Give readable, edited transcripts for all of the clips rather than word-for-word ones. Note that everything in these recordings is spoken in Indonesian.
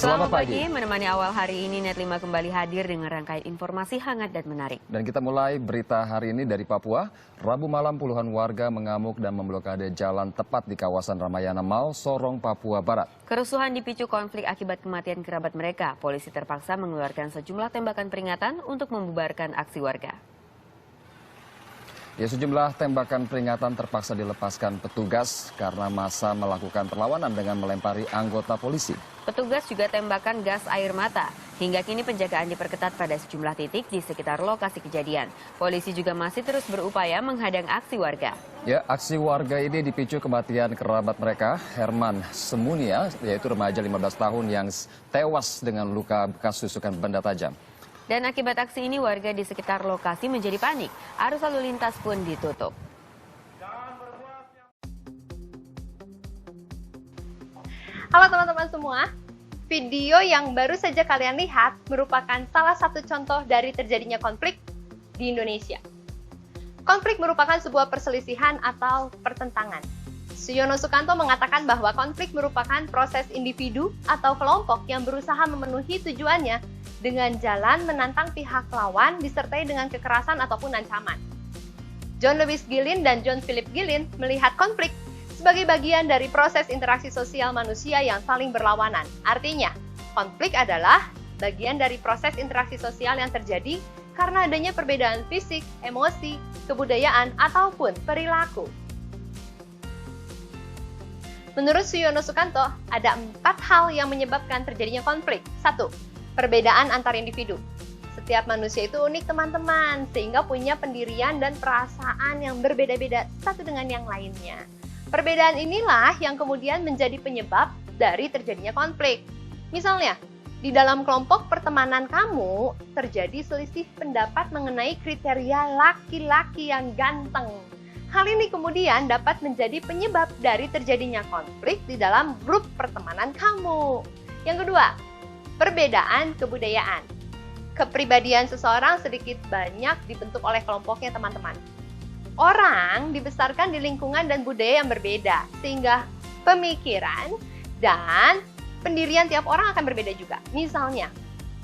Selamat pagi. Menemani awal hari ini Net 5 kembali hadir dengan rangkaian informasi hangat dan menarik. Dan kita mulai berita hari ini dari Papua. Rabu malam puluhan warga mengamuk dan memblokade jalan tepat di kawasan Ramayana Mall, Sorong, Papua Barat. Kerusuhan dipicu konflik akibat kematian kerabat mereka. Polisi terpaksa mengeluarkan sejumlah tembakan peringatan untuk membubarkan aksi warga. Ya, sejumlah tembakan peringatan terpaksa dilepaskan petugas karena massa melakukan perlawanan dengan melempari anggota polisi. Petugas juga tembakan gas air mata. Hingga kini penjagaan diperketat pada sejumlah titik di sekitar lokasi kejadian. Polisi juga masih terus berupaya menghadang aksi warga. Ya, aksi warga ini dipicu kematian kerabat mereka, Herman Semunia, yaitu remaja 15 tahun yang tewas dengan luka bekas tusukan benda tajam. Dan akibat aksi ini warga di sekitar lokasi menjadi panik. Arus lalu lintas pun ditutup. Halo teman-teman semua, video yang baru saja kalian lihat merupakan salah satu contoh dari terjadinya konflik di Indonesia. Konflik merupakan sebuah perselisihan atau pertentangan. Suyono Sukanto mengatakan bahwa konflik merupakan proses individu atau kelompok yang berusaha memenuhi tujuannya dengan jalan menantang pihak lawan disertai dengan kekerasan ataupun ancaman. John Lewis Gillin dan John Philip Gillin melihat konflik sebagai bagian dari proses interaksi sosial manusia yang saling berlawanan. Artinya, konflik adalah bagian dari proses interaksi sosial yang terjadi karena adanya perbedaan fisik, emosi, kebudayaan, ataupun perilaku. Menurut Suyono Sukanto, ada 4 hal yang menyebabkan terjadinya konflik. 1. Perbedaan antar individu. Setiap manusia itu unik teman-teman, sehingga punya pendirian dan perasaan yang berbeda-beda satu dengan yang lainnya. Perbedaan inilah yang kemudian menjadi penyebab dari terjadinya konflik. Misalnya, di dalam kelompok pertemanan kamu terjadi selisih pendapat mengenai kriteria laki-laki yang ganteng. Hal ini kemudian dapat menjadi penyebab dari terjadinya konflik di dalam grup pertemanan kamu. Yang kedua, perbedaan kebudayaan. Kepribadian seseorang sedikit banyak dibentuk oleh kelompoknya teman-teman. Orang dibesarkan di lingkungan dan budaya yang berbeda, sehingga pemikiran dan pendirian tiap orang akan berbeda juga. Misalnya,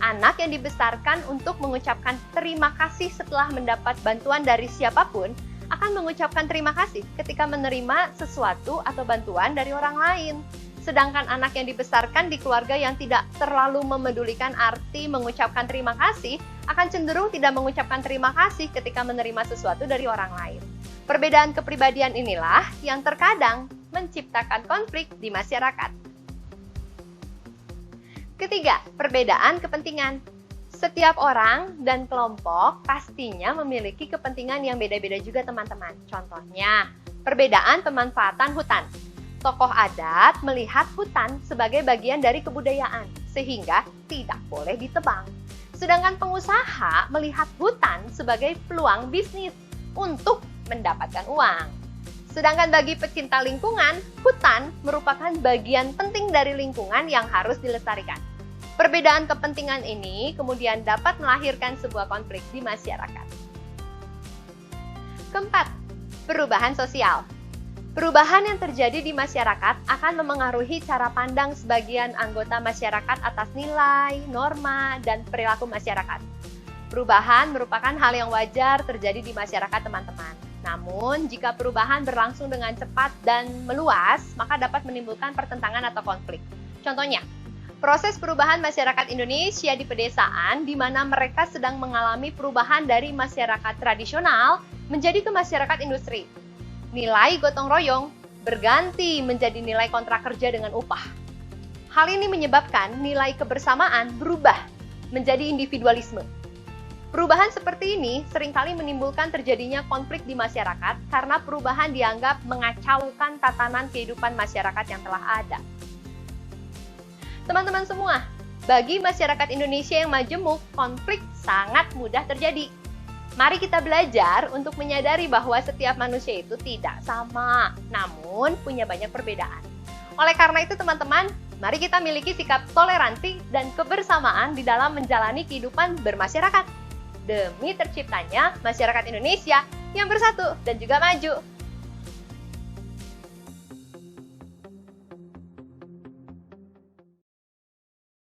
anak yang dibesarkan untuk mengucapkan terima kasih setelah mendapat bantuan dari siapapun, akan mengucapkan terima kasih ketika menerima sesuatu atau bantuan dari orang lain. Sedangkan anak yang dibesarkan di keluarga yang tidak terlalu memedulikan arti mengucapkan terima kasih, akan cenderung tidak mengucapkan terima kasih ketika menerima sesuatu dari orang lain. Perbedaan kepribadian inilah yang terkadang menciptakan konflik di masyarakat. Ketiga, perbedaan kepentingan. Setiap orang dan kelompok pastinya memiliki kepentingan yang beda-beda juga teman-teman. Contohnya, perbedaan pemanfaatan hutan. Tokoh adat melihat hutan sebagai bagian dari kebudayaan, sehingga tidak boleh ditebang. Sedangkan pengusaha melihat hutan sebagai peluang bisnis untuk mendapatkan uang. Sedangkan bagi pecinta lingkungan, hutan merupakan bagian penting dari lingkungan yang harus dilestarikan. Perbedaan kepentingan ini kemudian dapat melahirkan sebuah konflik di masyarakat. Keempat, perubahan sosial. Perubahan yang terjadi di masyarakat akan memengaruhi cara pandang sebagian anggota masyarakat atas nilai, norma, dan perilaku masyarakat. Perubahan merupakan hal yang wajar terjadi di masyarakat teman-teman. Namun, jika perubahan berlangsung dengan cepat dan meluas, maka dapat menimbulkan pertentangan atau konflik. Contohnya, proses perubahan masyarakat Indonesia di pedesaan di mana mereka sedang mengalami perubahan dari masyarakat tradisional menjadi ke masyarakat industri. Nilai gotong royong berganti menjadi nilai kontrak kerja dengan upah. Hal ini menyebabkan nilai kebersamaan berubah menjadi individualisme. Perubahan seperti ini seringkali menimbulkan terjadinya konflik di masyarakat karena perubahan dianggap mengacaukan tatanan kehidupan masyarakat yang telah ada. Teman-teman semua, bagi masyarakat Indonesia yang majemuk, konflik sangat mudah terjadi. Mari kita belajar untuk menyadari bahwa setiap manusia itu tidak sama, namun punya banyak perbedaan. Oleh karena itu teman-teman, mari kita miliki sikap toleransi dan kebersamaan di dalam menjalani kehidupan bermasyarakat. Demi terciptanya masyarakat Indonesia yang bersatu dan juga maju.